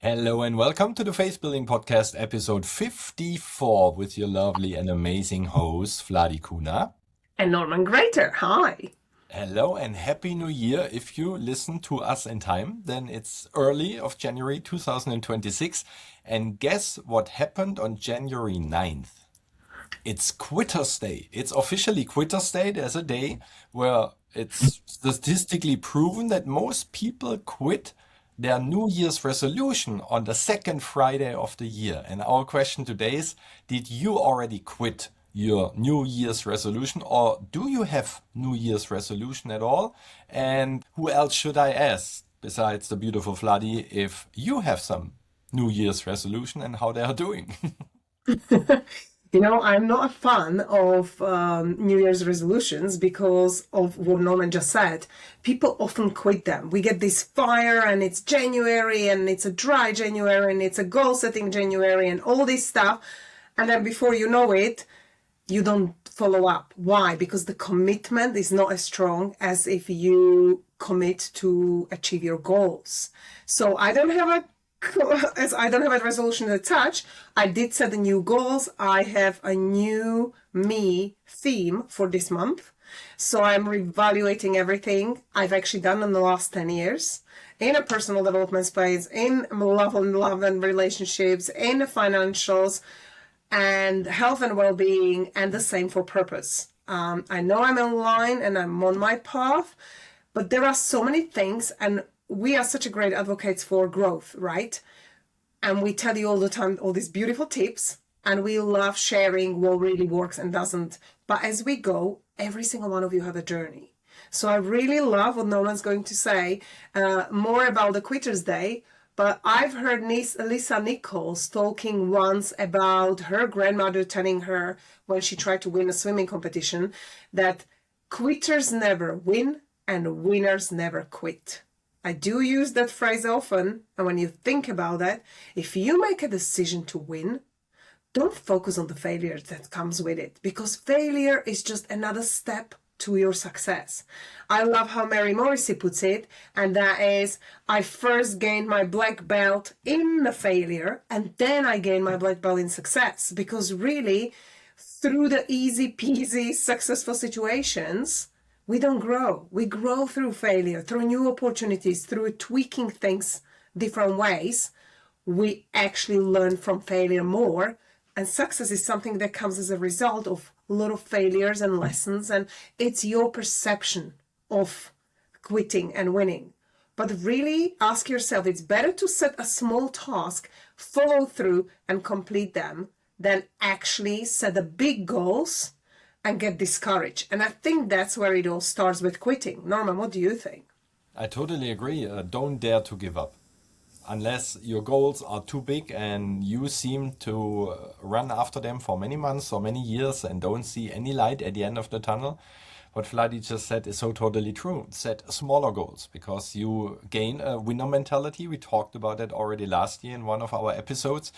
Hello and welcome to the Faith Building Podcast, episode 54, with your lovely and amazing host, Vladi Kuna. And Norman Gräter. Hi. Hello and Happy New Year. If you listen to us in time, then it's early of January 2026. And guess what happened on January 9th? It's Quitters Day. It's officially Quitters Day. There's a day where it's statistically proven that most people quit their New Year's resolution on the second Friday of the year. And our question today is, did you already quit your New Year's resolution, or do you have New Year's resolution at all? And who else should I ask besides the beautiful Vladi if you have some New Year's resolution and how they are doing? I'm not a fan of New Year's resolutions because of what Norman just said. People often quit them. We get this fire and it's January and it's a dry January and it's a goal setting January and all this stuff. And then before you know it, you don't follow up. Why? Because the commitment is not as strong as if you commit to achieve your goals. So as I don't have a resolution to touch, I did set the new goals. I have a new me theme for this month. So I'm reevaluating everything I've actually done in the last 10 years in a personal development space, in love and relationships, in the financials and health and well-being, and the same for purpose. I know I'm in line and I'm on my path, but there are so many things, and we are such a great advocates for growth, right? And we tell you all the time all these beautiful tips, and we love sharing what really works and doesn't. But as we go, every single one of you have a journey. So I really love what Nolan's going to say more about the Quitters Day. But I've heard Lisa Nichols talking once about her grandmother telling her when she tried to win a swimming competition that quitters never win and winners never quit. I do use that phrase often, and when you think about that, if you make a decision to win, don't focus on the failure that comes with it, because failure is just another step to your success. I love how Mary Morrissey puts it, and that is, I first gained my black belt in the failure, and then I gained my black belt in success, because really, through the easy peasy successful situations, we don't grow. We grow through failure, through new opportunities, through tweaking things different ways. We actually learn from failure more. And success is something that comes as a result of a lot of failures and lessons. And it's your perception of quitting and winning. But really ask yourself, it's better to set a small task, follow through and complete them, than actually set the big goals and get discouraged. And I think that's where it all starts with quitting. Norman, what do you think? I totally agree. Don't dare to give up. Unless your goals are too big and you seem to run after them for many months or many years and don't see any light at the end of the tunnel. What Vladi just said is so totally true. Set smaller goals because you gain a winner mentality. We talked about that already last year in one of our episodes.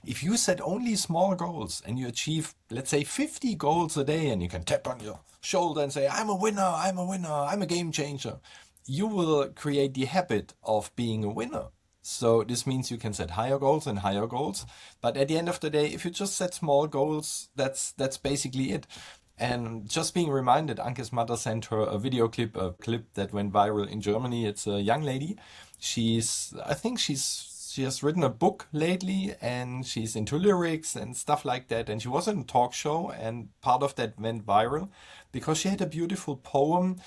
If you set only small goals and you achieve, let's say, 50 goals a day, and you can tap on your shoulder and say, I'm a winner, I'm a winner, I'm a game changer, you will create the habit of being a winner. So this means you can set higher goals and higher goals. But at the end of the day, if you just set small goals, that's basically it. And just being reminded, Anke's mother sent her a video clip, a clip that went viral in Germany. It's a young lady. I think she has written a book lately, and she's into lyrics and stuff like that. And she was in a talk show, and part of that went viral because she had a beautiful poem,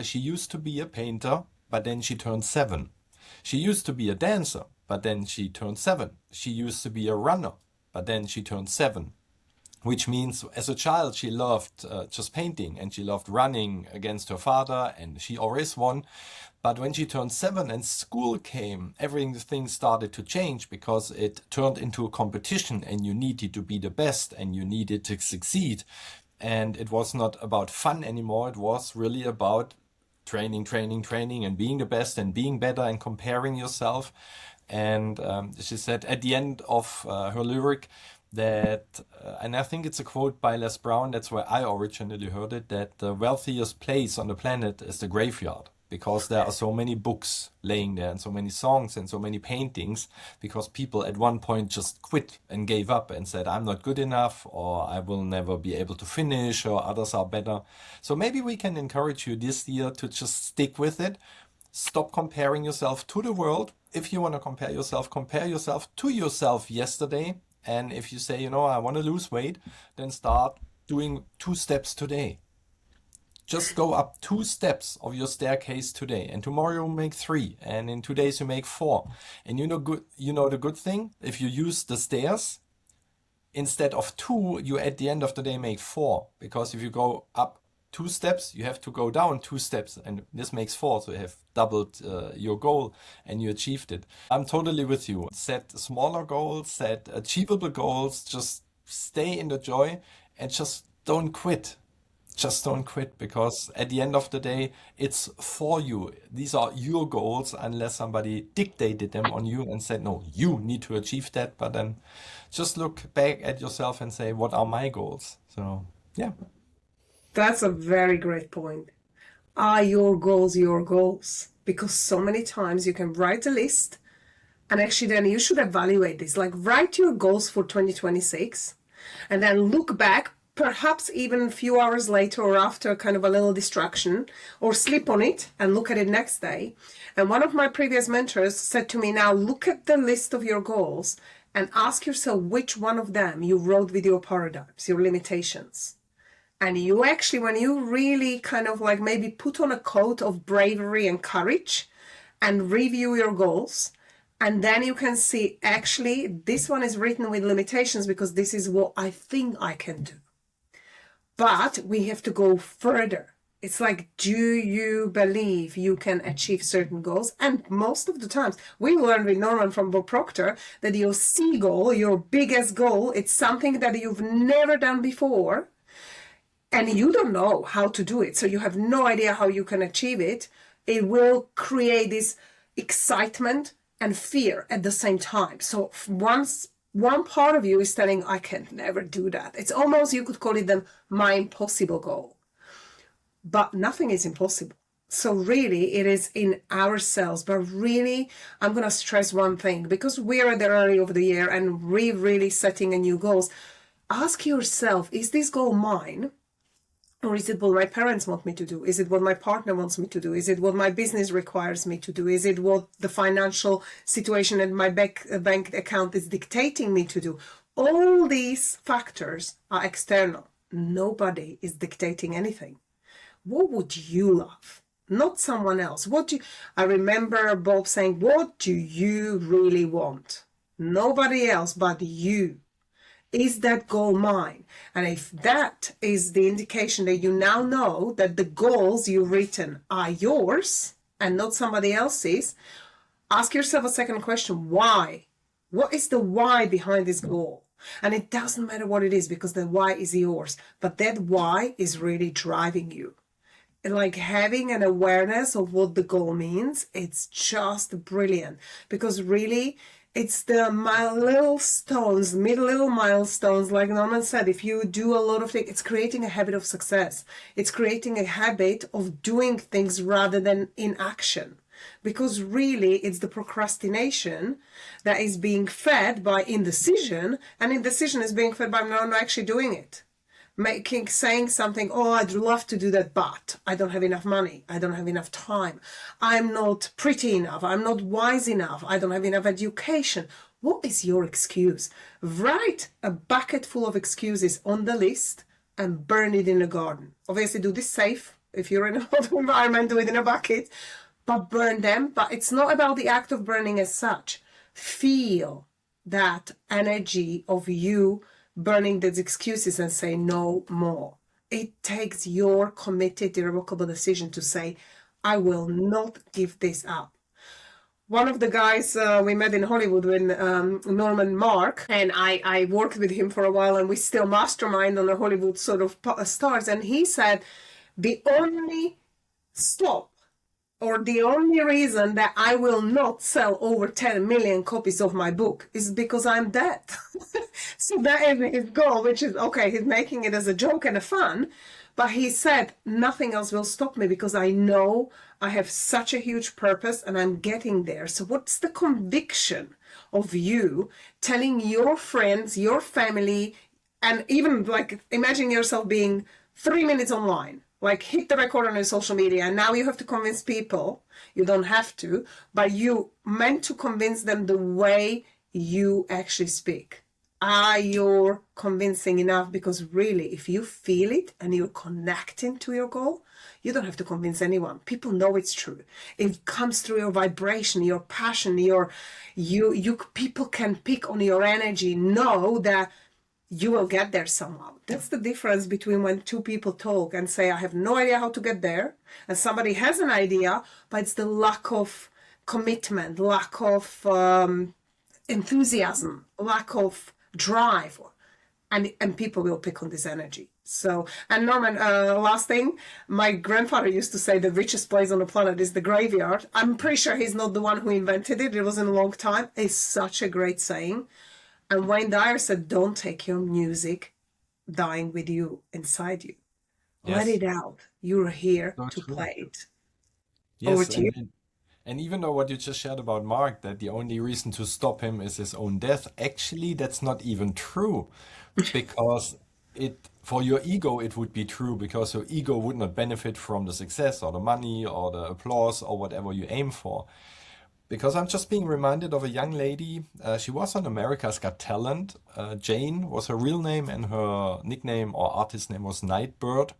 she used to be a painter, but then she turned 7. She used to be a dancer, but then she turned 7. She used to be a runner, but then she turned 7. Which means as a child, she loved just painting and she loved running against her father, and she always won. But when she turned 7 and school came, everything started to change because it turned into a competition and you needed to be the best and you needed to succeed. And it was not about fun anymore. It was really about training, training, training, and being the best and being better and comparing yourself. And she said at the end of her lyric that, and I think it's a quote by Les Brown, that's where I originally heard it, that the wealthiest place on the planet is the graveyard. because there are so many books laying there and so many songs and so many paintings, because people at one point just quit and gave up and said, I'm not good enough, or I will never be able to finish, or others are better. So maybe we can encourage you this year to just stick with it. Stop comparing yourself to the world. If you want to compare yourself to yourself yesterday. And if you say, I want to lose weight, then start doing 2 steps today. Just go up 2 steps of your staircase today, and tomorrow you'll make 3, and in 2 days you make 4. And the good thing, if you use the stairs, instead of 2, you at the end of the day make 4, because if you go up 2 steps, you have to go down 2 steps, and this makes 4, so you have doubled your goal and you achieved it. I'm totally with you. Set smaller goals, set achievable goals, just stay in the joy, and just don't quit. Just don't quit, because at the end of the day, it's for you. These are your goals, unless somebody dictated them on you and said, no, you need to achieve that. But then just look back at yourself and say, what are my goals? So, yeah. That's a very great point. Are your goals your goals? Because so many times you can write a list, and actually then you should evaluate this. Like, write your goals for 2026 and then look back, perhaps even a few hours later or after kind of a little distraction, or sleep on it and look at it next day. And one of my previous mentors said to me, now look at the list of your goals and ask yourself which one of them you wrote with your paradigms, your limitations. And you actually, when you really kind of like maybe put on a coat of bravery and courage and review your goals, and then you can see, actually, this one is written with limitations because this is what I think I can do. But we have to go further. It's like, do you believe you can achieve certain goals? And most of the times, we learned with Norman from Bob Proctor that your C goal, your biggest goal, it's something that you've never done before, and you don't know how to do it. So you have no idea how you can achieve it. It will create this excitement and fear at the same time. So once one part of you is telling, I can never do that. It's almost, you could call it my impossible goal. But nothing is impossible. So really, it is in ourselves. But really, I'm going to stress one thing, because we're at the early of the year and we're really setting a new goals. Ask yourself, is this goal mine? Or is it what my parents want me to do? Is it what my partner wants me to do? Is it what my business requires me to do? Is it what the financial situation in my bank account is dictating me to do? All these factors are external. Nobody is dictating anything. What would you love? Not someone else. I remember Bob saying, what do you really want? Nobody else but you. Is that goal mine? And if that is the indication that you now know that the goals you've written are yours and not somebody else's, ask yourself a second question. Why? What is the why behind this goal? And it doesn't matter what it is, because the why is yours. But that why is really driving you. Like having an awareness of what the goal means, it's just brilliant. Because really, it's the little milestones, like Norman said. If you do a lot of things, it's creating a habit of success. It's creating a habit of doing things rather than inaction. Because really, it's the procrastination that is being fed by indecision, and indecision is being fed by not actually doing it. Saying something, oh, I'd love to do that, but I don't have enough money. I don't have enough time. I'm not pretty enough. I'm not wise enough. I don't have enough education. What is your excuse? Write a bucket full of excuses on the list and burn it in the garden. Obviously, do this safe. If you're in a hot environment, do it in a bucket, but burn them. But it's not about the act of burning as such. Feel that energy of you burning those excuses and say no more. It takes your committed, irrevocable decision to say, I will not give this up. One of the guys we met in Hollywood, when Norman Mark, and I worked with him for a while, and we still mastermind on the Hollywood sort of stars. And he said, the only stop, or the only reason that I will not sell over 10 million copies of my book is because I'm dead. So that is his goal, which is, okay, he's making it as a joke and a fun, But he said, nothing else will stop me because I know I have such a huge purpose and I'm getting there. So what's the conviction of you telling your friends, your family, and even like imagine yourself being 3 minutes online, like hit the record on your social media, and now you have to convince people. You don't have to, but you meant to convince them the way you actually speak. Are you convincing enough? Because really, if you feel it and you're connecting to your goal, you don't have to convince anyone. People know it's true. It comes through your vibration, your passion, you people can pick on your energy, know that you will get there somehow. That's the difference between when two people talk and say, I have no idea how to get there, and somebody has an idea, but it's the lack of commitment, lack of enthusiasm, lack of drive, and people will pick on this energy. So, and Norman, last thing, my grandfather used to say the richest place on the planet is the graveyard. I'm pretty sure he's not the one who invented it. It wasn't a long time. It's such a great saying. And Wayne Dyer said, don't take your music dying with you inside you. Let Yes, it out. You're here so to true. play it. Over Yes, to you. and even though what you just shared about Mark, that the only reason to stop him is his own death, actually that's not even true. Because it for your ego it would be true, because your ego would not benefit from the success or the money or the applause or whatever you aim for. Because I'm just being reminded of a young lady. She was on America's Got Talent. Jane was her real name, and her nickname or artist name was Nightbird.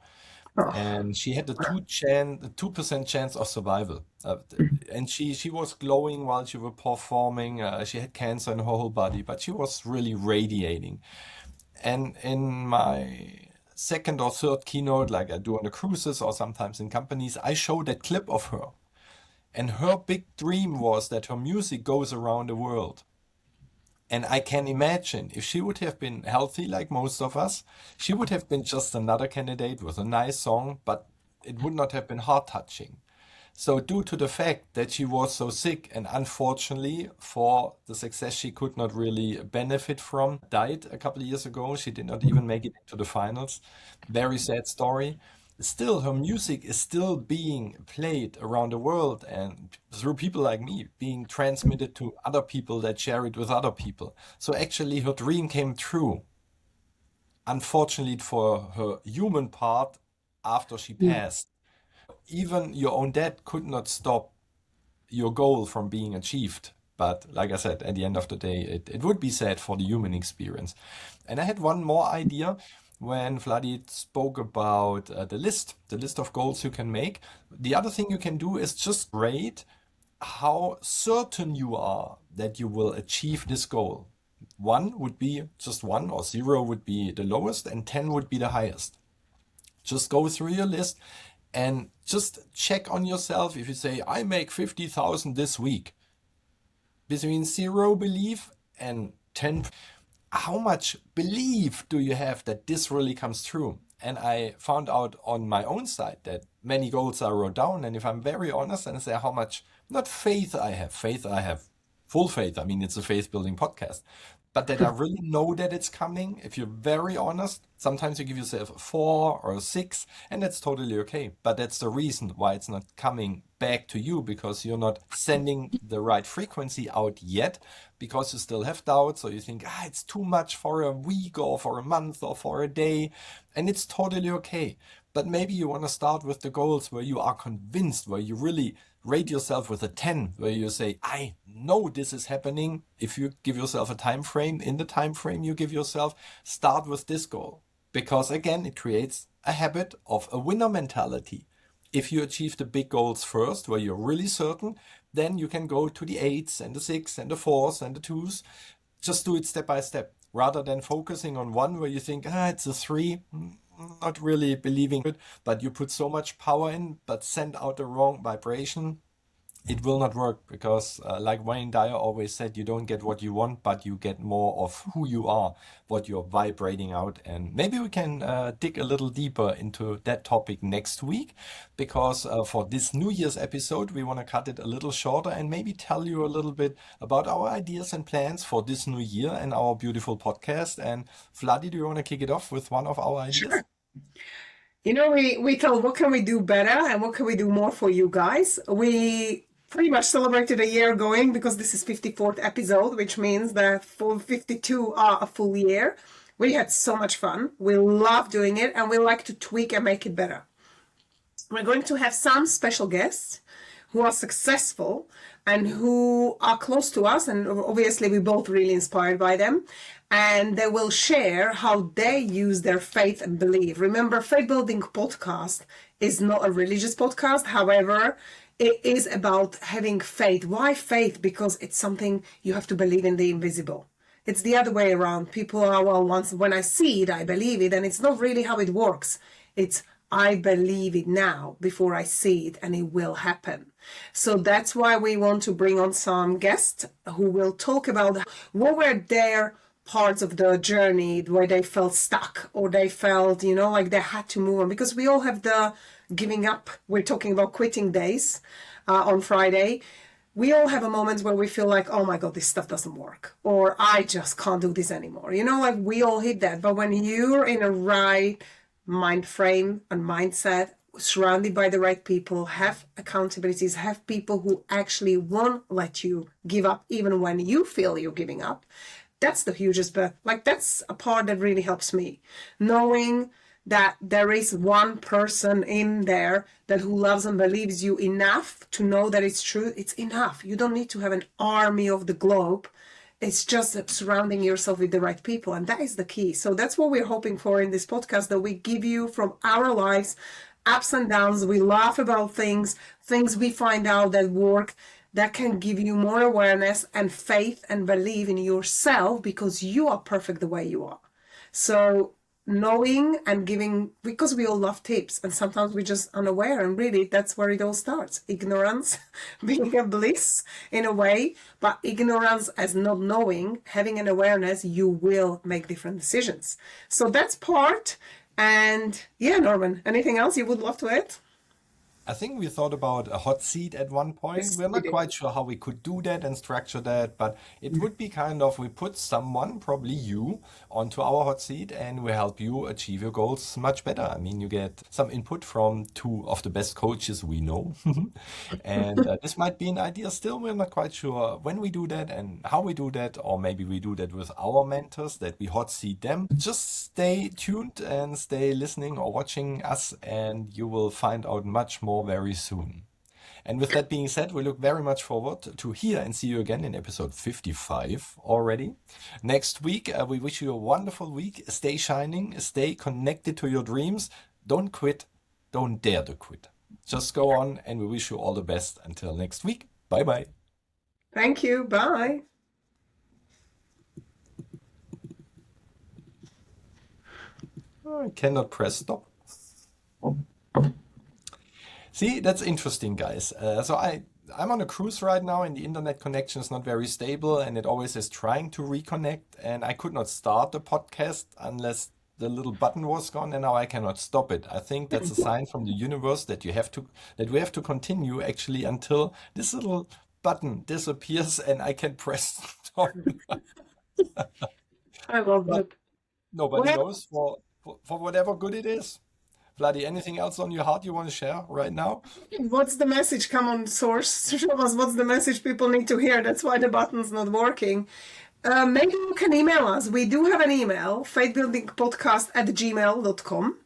Oh, And she had the 2% chance of survival. And she was glowing while she was performing. She had cancer in her whole body, but she was really radiating. And in my second or third keynote, like I do on the cruises or sometimes in companies, I show that clip of her. And her big dream was that her music goes around the world. And I can imagine if she would have been healthy like most of us, she would have been just another candidate with a nice song, but it would not have been heart touching. So, due to the fact that she was so sick and unfortunately for the success she could not really benefit from, died a couple of years ago. She did not even make it into the finals. Very sad story. Still, her music is still being played around the world and through people like me, being transmitted to other people that share it with other people. So, actually, her dream came true. Unfortunately, for her human part, after she yeah. passed, even your own death could not stop your goal from being achieved. But like I said, at the end of the day, it would be sad for the human experience. And I had one more idea when Vladi spoke about the list of goals you can make. The other thing you can do is just rate how certain you are that you will achieve this goal. One would be just one, or zero would be the lowest, and 10 would be the highest. Just go through your list and just check on yourself. If you say, I make 50,000 this week, between zero belief and 10, how much belief do you have that this really comes true? And I found out on my own side that many goals I wrote down. And if I'm very honest and say how much, not faith I have full faith. I mean, it's a faith building podcast, but that I really know that it's coming. If you're very honest, sometimes you give yourself a 4 or a 6, and that's totally okay. But that's the reason why it's not coming back to you, because you're not sending the right frequency out yet, because you still have doubts, or you think, it's too much for a week or for a month or for a day, and it's totally okay. But maybe you want to start with the goals where you are convinced, where you really rate yourself with a 10, where you say, I know this is happening. If you give yourself a time frame, in the time frame you give yourself, start with this goal. Because again, it creates a habit of a winner mentality. If you achieve the big goals first, where you're really certain, then you can go to the 8s and the 6s and the 4s and the 2s. Just do it step by step, rather than focusing on one where you think, it's a 3, not really believing it, but you put so much power in, but send out the wrong vibration. It will not work, because like Wayne Dyer always said, you don't get what you want, but you get more of who you are, what you're vibrating out. And maybe we can dig a little deeper into that topic next week, because for this New Year's episode, we want to cut it a little shorter and maybe tell you a little bit about our ideas and plans for this new year and our beautiful podcast. And Vladi, do you want to kick it off with one of our ideas? Sure. We thought, what can we do better and what can we do more for you guys? We pretty much celebrated a year going because this is 54th episode, which means that for 52 are a full year. We had so much fun. We love doing it and we like to tweak and make it better. We're going to have some special guests who are successful and who are close to us, and obviously we're both really inspired by them, and they will share how they use their faith and belief. Remember, Faith Building Podcast is not a religious podcast. However, it is about having faith. Why faith? Because it's something you have to believe in the invisible. It's the other way around. People are, well, once when I see it, I believe it, and it's not really how it works. It's I believe it now before I see it, and it will happen. So that's why we want to bring on some guests who will talk about what were their parts of the journey where they felt stuck or they felt, like they had to move on. Because we all have the giving up. We're talking about quitting days on Friday. We all have a moment where we feel like, oh my God, this stuff doesn't work. Or I just can't do this anymore. Like we all hit that. But when you're in a right mind frame and mindset, surrounded by the right people, have accountabilities, have people who actually won't let you give up even when you feel you're giving up. That's the hugest, but that's a part that really helps me. Knowing that there is one person in there that who loves and believes you enough to know that it's true, it's enough. You don't need to have an army of the globe. It's just surrounding yourself with the right people. And that is the key. So that's what we're hoping for in this podcast, that we give you from our lives, ups and downs. We laugh about things we find out that work, that can give you more awareness and faith and believe in yourself because you are perfect the way you are. So knowing and giving, because we all love tips and sometimes we're just unaware, and really that's where it all starts. Ignorance being a bliss in a way, but ignorance as not knowing, having an awareness, you will make different decisions. So that's part. And yeah, Norman, anything else you would love to add? I think we thought about a hot seat at one point. Yes, We're we not did. quite sure how we could do that and structure that, but it would be kind of we put someone, probably you, onto our hot seat and we help you achieve your goals much better. I mean, you get some input from two of the best coaches we know. And this might be an idea still. We're not quite sure when we do that and how we do that, or maybe we do that with our mentors, that we hot seat them. Just stay tuned and stay listening or watching us, and you will find out much more very soon. And with that being said, we look very much forward to hear and see you again in episode 55 already. Next week, we wish you a wonderful week. Stay shining, stay connected to your dreams. Don't quit. Don't dare to quit. Just go on, and we wish you all the best until next week. Bye bye. Thank you. Bye. I cannot press stop. See, that's interesting, guys. I'm on a cruise right now, and the internet connection is not very stable, and it always is trying to reconnect. And I could not start the podcast unless the little button was gone, and now I cannot stop it. I think that's a sign from the universe that we have to continue actually until this little button disappears and I can press stop. I love But that. nobody Well, knows for whatever good it is. Vladi, anything else on your heart you want to share right now? what's the message? Come on, source. Show us what's the message people need to hear. That's why the button's not working. Maybe you can email us. We do have an email, faithbuildingpodcast@gmail.com,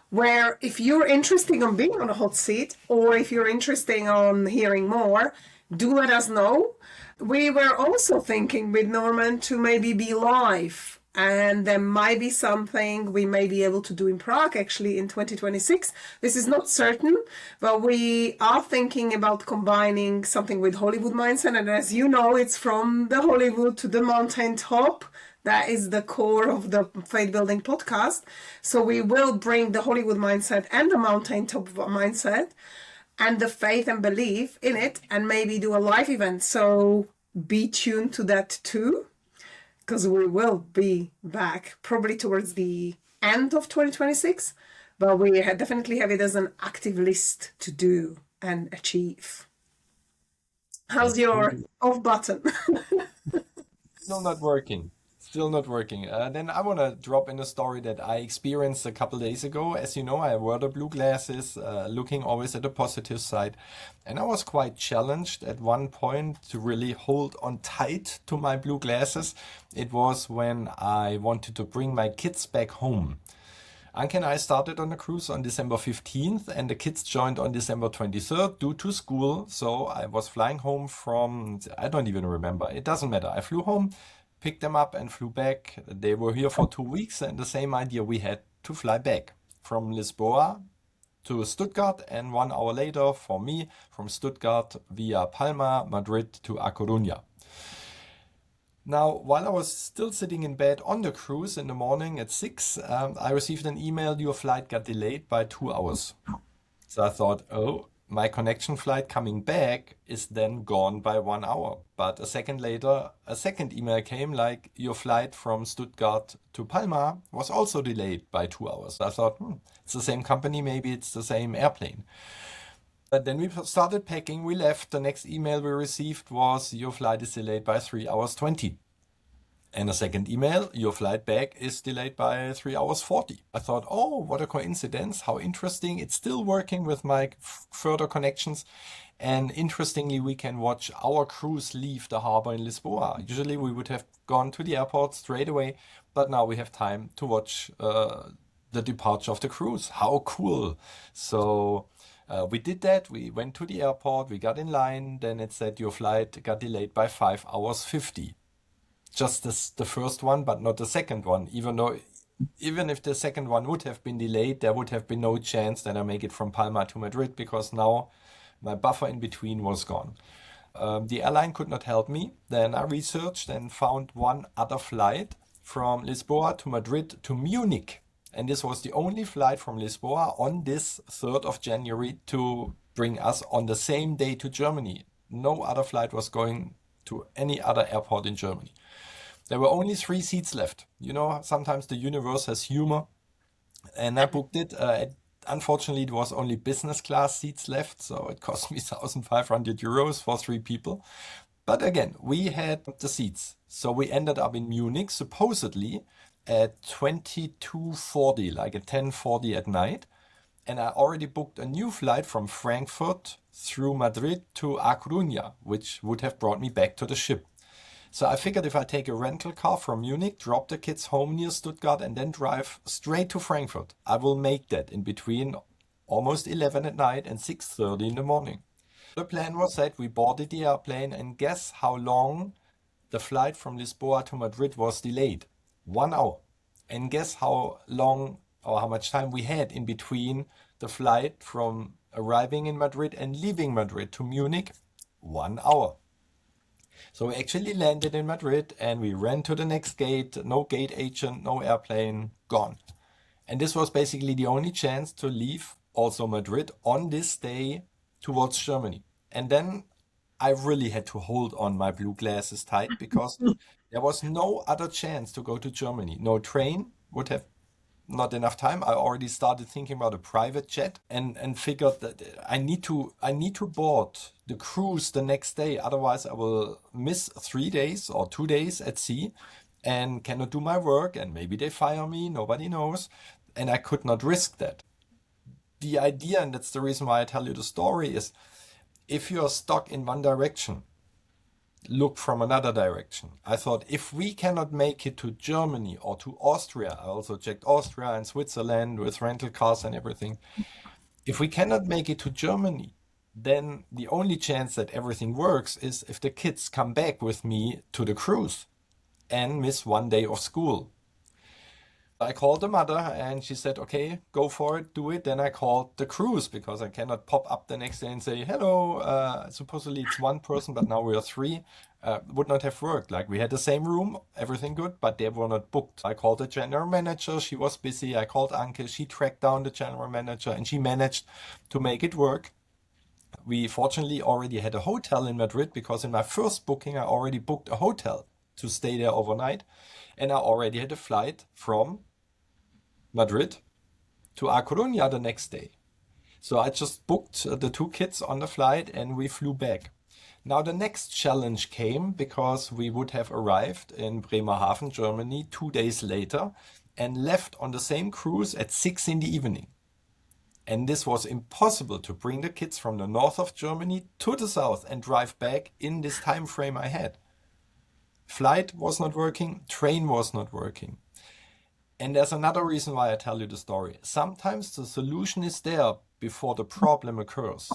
where if you're interested on being on a hot seat or if you're interested on hearing more, do let us know. We were also thinking with Norman to maybe be live, and there might be something we may be able to do in Prague actually in 2026. This is not certain, but we are thinking about combining something with Hollywood mindset. And as you know, it's from the Hollywood to the mountain top. That is the core of the Faith Building podcast. So we will bring the Hollywood mindset and the mountain top mindset and the faith and belief in it, and maybe do a live event. So be tuned to that too, because we will be back probably towards the end of 2026, but we definitely have it as an active list to do and achieve. How's It's your totally off button? no not working. Still not working. Then I want to drop in a story that I experienced a couple days ago. As you know, I wear the blue glasses, looking always at the positive side. And I was quite challenged at one point to really hold on tight to my blue glasses. It was when I wanted to bring my kids back home. Anke and I started on the cruise on December 15th, and the kids joined on December 23rd due to school. So I was flying home from, I don't even remember. It doesn't matter. I flew home, picked them up, and flew back. They were here for 2 weeks, and the same idea, we had to fly back from Lisboa to Stuttgart, and 1 hour later for me from Stuttgart via Palma, Madrid to A Coruña. Now, while I was still sitting in bed on the cruise in the morning at 6, I received an email, your flight got delayed by 2 hours. So I thought, oh, my connection flight coming back is then gone by 1 hour. But a second later, a second email came like, your flight from Stuttgart to Palma was also delayed by 2 hours. I thought, it's the same company, maybe it's the same airplane. But then we started packing, we left. The next email we received was, your flight is delayed by 3 hours 20. And a second email, your flight back is delayed by 3 hours 40. I thought, oh, what a coincidence. How interesting. It's still working with my further connections. And interestingly, we can watch our cruise leave the harbor in Lisboa. Usually we would have gone to the airport straight away, but now we have time to watch the departure of the cruise. How cool. So we did that. We went to the airport, we got in line, then it said your flight got delayed by 5 hours 50. Just the first one, but not the second one. Even if the second one would have been delayed, there would have been no chance that I make it from Palma to Madrid, because now my buffer in between was gone. The airline could not help me. Then I researched and found one other flight from Lisboa to Madrid to Munich. And this was the only flight from Lisboa on this 3rd of January to bring us on the same day to Germany. No other flight was going to any other airport in Germany. There were only 3 seats left. You know, sometimes the universe has humor. And I booked it. Unfortunately, it was only business class seats left. So it cost me 1,500 euros for 3 people. But again, we had the seats. So we ended up in Munich, supposedly at 22:40, like at 10:40 at night. And I already booked a new flight from Frankfurt through Madrid to A Coruña, which would have brought me back to the ship. So I figured if I take a rental car from Munich, drop the kids home near Stuttgart, and then drive straight to Frankfurt, I will make that in between almost 11 at night and 6:30 in the morning. The plan was that we boarded the airplane, and guess how long the flight from Lisboa to Madrid was delayed? 1 hour. And guess how long or how much time we had in between the flight from arriving in Madrid and leaving Madrid to Munich? 1 hour. So we actually landed in Madrid and we ran to the next gate. No gate agent, no airplane, gone. And this was basically the only chance to leave also Madrid on this day towards Germany. And then I really had to hold on my blue glasses tight, because there was no other chance to go to Germany. No train would have, not enough time. I already started thinking about a private jet, and figured that I need to board the cruise the next day. Otherwise, I will miss 3 days or 2 days at sea and cannot do my work, and maybe they fire me. Nobody knows. And I could not risk that. The idea, and that's the reason why I tell you the story, is if you're stuck in one direction, look from another direction. I thought, if we cannot make it to Germany or to Austria, I also checked Austria and Switzerland with rental cars and everything. If we cannot make it to Germany, then the only chance that everything works is if the kids come back with me to the cruise and miss 1 day of school. I called the mother and she said, okay, go for it, do it. Then I called the cruise, because I cannot pop up the next day and say, hello, supposedly it's 1 person, but now we are 3. Would not have worked. Like, we had the same room, everything good, but they were not booked. I called the general manager, she was busy. I called Anke, she tracked down the general manager and she managed to make it work. We fortunately already had a hotel in Madrid, because in my first booking, I already booked a hotel to stay there overnight. And I already had a flight from Madrid to A Coruña the next day. So I just booked the 2 kids on the flight and we flew back. Now the next challenge came because we would have arrived in Bremerhaven, Germany 2 days later and left on the same cruise at 6 in the evening. And this was impossible to bring the kids from the north of Germany to the south and drive back in this time frame I had. Flight was not working, train was not working. And there's another reason why I tell you the story. Sometimes the solution is there before the problem occurs.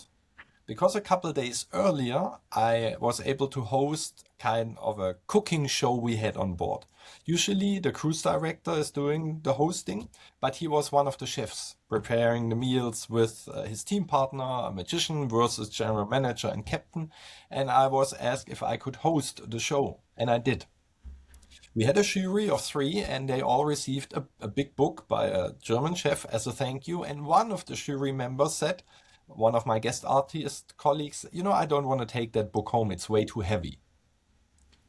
Because a couple of days earlier, I was able to host kind of a cooking show we had on board. Usually the cruise director is doing the hosting, but he was one of the chefs preparing the meals with his team partner, a magician versus general manager and captain. And I was asked if I could host the show, and I did. We had a jury of 3 and they all received a big book by a German chef as a thank you. And one of the jury members said, one of my guest artist colleagues, I don't want to take that book home. It's way too heavy.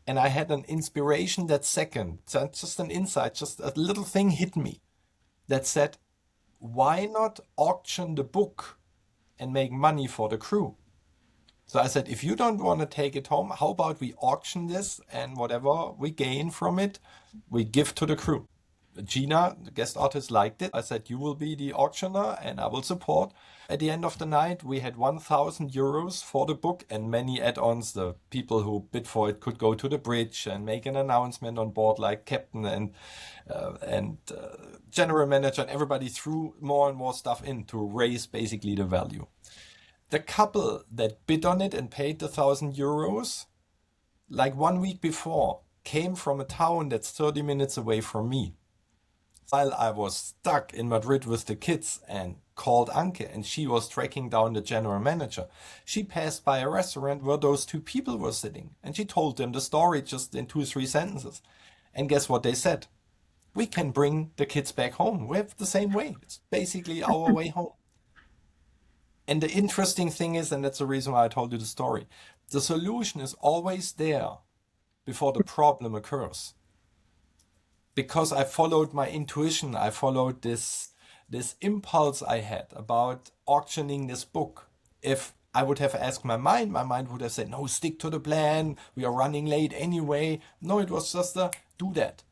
And I had an inspiration that second, just an insight, just a little thing hit me that said, why not auction the book and make money for the crew? So I said, if you don't want to take it home, how about we auction this and whatever we gain from it, we give to the crew. Gina, the guest artist, liked it. I said, you will be the auctioneer and I will support. At the end of the night, we had 1,000 euros for the book and many add-ons. The people who bid for it could go to the bridge and make an announcement on board, like captain and general manager, and everybody threw more and more stuff in to raise basically the value. The couple that bid on it and paid the 1,000 euros, like 1 week before, came from a town that's 30 minutes away from me. While I was stuck in Madrid with the kids and called Anke and she was tracking down the general manager, she passed by a restaurant where those 2 people were sitting and she told them the story just in 2-3 sentences. And guess what they said? We can bring the kids back home. We have the same way. It's basically our way home. And the interesting thing is, and that's the reason why I told you the story, the solution is always there before the problem occurs. Because I followed my intuition, I followed this impulse I had about auctioning this book. If I would have asked my mind would have said, no, stick to the plan, we are running late anyway. No, it was just do that.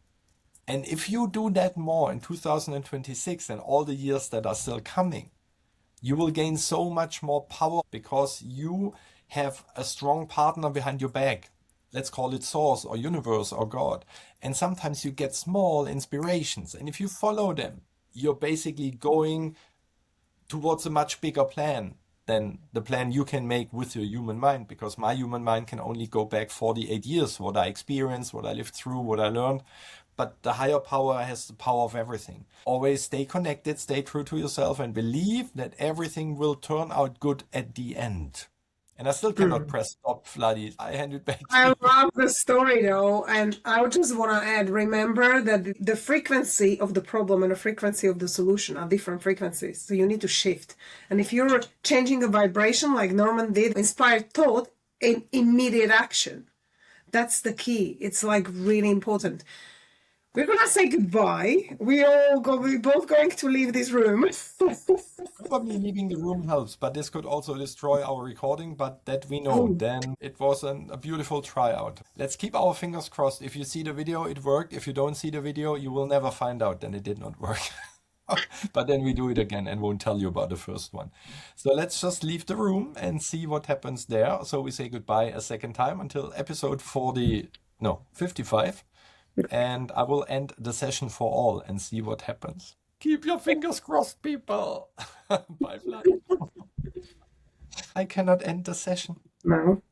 And if you do that more in 2026 and all the years that are still coming, you will gain so much more power because you have a strong partner behind your back. Let's call it source or universe or God. And sometimes you get small inspirations. And if you follow them, you're basically going towards a much bigger plan than the plan you can make with your human mind, because my human mind can only go back 48 years, what I experienced, what I lived through, what I learned. But the higher power has the power of everything. Always stay connected, stay true to yourself, and believe that everything will turn out good at the end. And I still cannot press stop, Vladi. I hand it back to I you. love the story though, and I just want to add, remember that the frequency of the problem and the frequency of the solution are different frequencies. So you need to shift. And if you're changing a vibration like Norman did, inspired thought in immediate action. That's the key. It's like really important. We're gonna say goodbye. We're both going to leave this room. Probably leaving the room helps, but this could also destroy our recording, but that we know. Then it was a beautiful tryout. Let's keep our fingers crossed. If you see the video, it worked. If you don't see the video, you will never find out then it did not work. But then we do it again and won't tell you about the first one. So let's just leave the room and see what happens there. So we say goodbye a second time until episode 55. And I will end the session for all and see what happens. Keep your fingers crossed, people. Bye, Vladi. I cannot end the session. No.